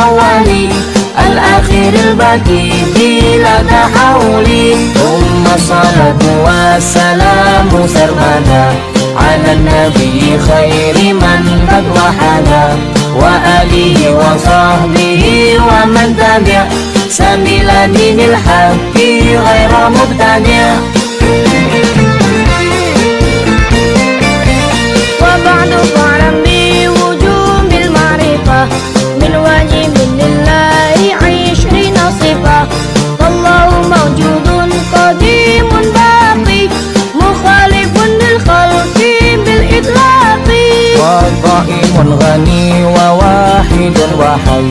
الأول الآخر الباقي بلا تحول. ثم الصلاة والسلام سرمدا على النبي خير من قد وحدا وآله وصحبه ومن تبع سبيل دين الحق غير مبتدع. وبعد فاعلم بوجوب المعرفة من واجب لله 20 صفة. فالله موجود قديم باقي مخالف للخلق بالإطلاق. وقائم غني وواحد وحي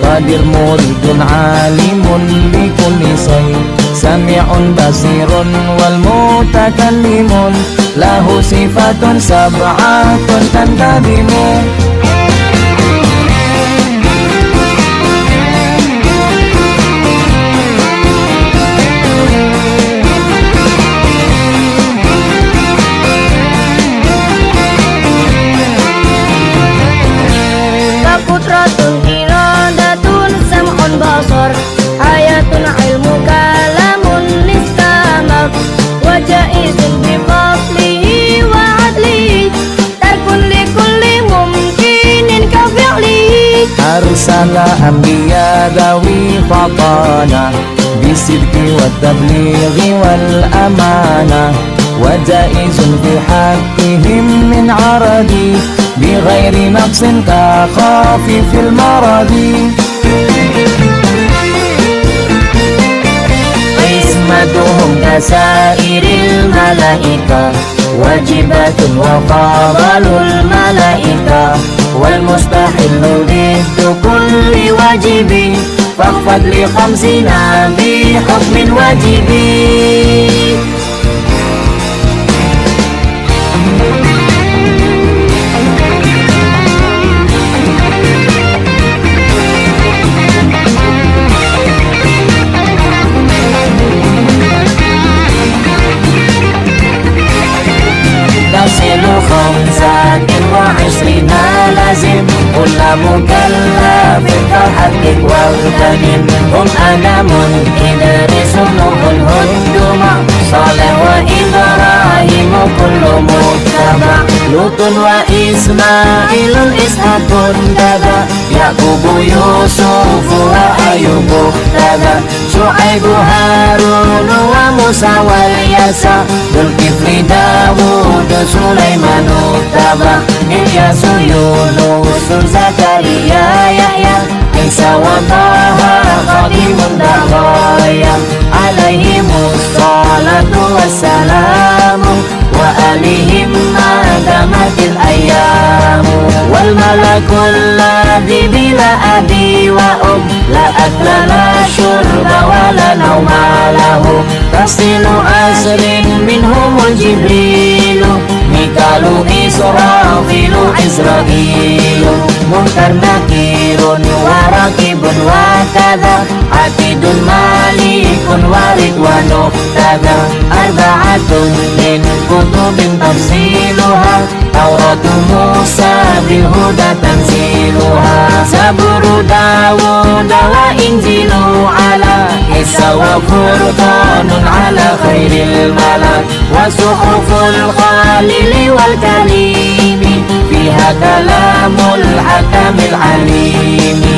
قادر مريد عالم بكل شيء سميع بصير والمتكلم له صفات 7 تنتظم. Qudratun iradatun sam'un basar hayatun ilmu kalamun istamar wa jaizun bi fadlihi wa adlihi tarkun li kulli mumkinin ka fi'lihi. Arsala anbiya dawi fatana bisidqi wa tablighi wal amana wa jaizun fi haqqihim min aradi بغير نقص كخافف المرض. قسمتهم كسائر الملائكة واجبة وفضل الملائكة والمستحل ضد كل واجب فاخفض ل50 بحكم واجب. تصل 25 لازم كل مكلف فحقق واغتنم. هم آدم إدريس نوح هود صالح وإبراهيم كل متبع لوط وإسماعيل إسحاق تبع يعقوب يوسف وأيوب تبع شعيب هارون وموسى واليسع ذو الكفل داود سليمان تبع إلياس يونس زكريا يحيى عيسى وطه خاتم الدعايا عليهم الصلاة والسلام وآلهم ما دامت الأيام. والملك الذي بلا أبي وأم لا أكل لا شرب ولا نوم له تصل أسر منهم الجبريل ميكال إسرافيل عزرائيل منكر نكير وراكب وكذا عتيد مالك ورضوان كذا 4 من كتب تفصيلها توراة موسى بالهدى تنزيلها زبور داود وإنجيل على عيسى وفرقان على خير الملك وصحف الخليل والكليم فيها كلام الحكم العليم.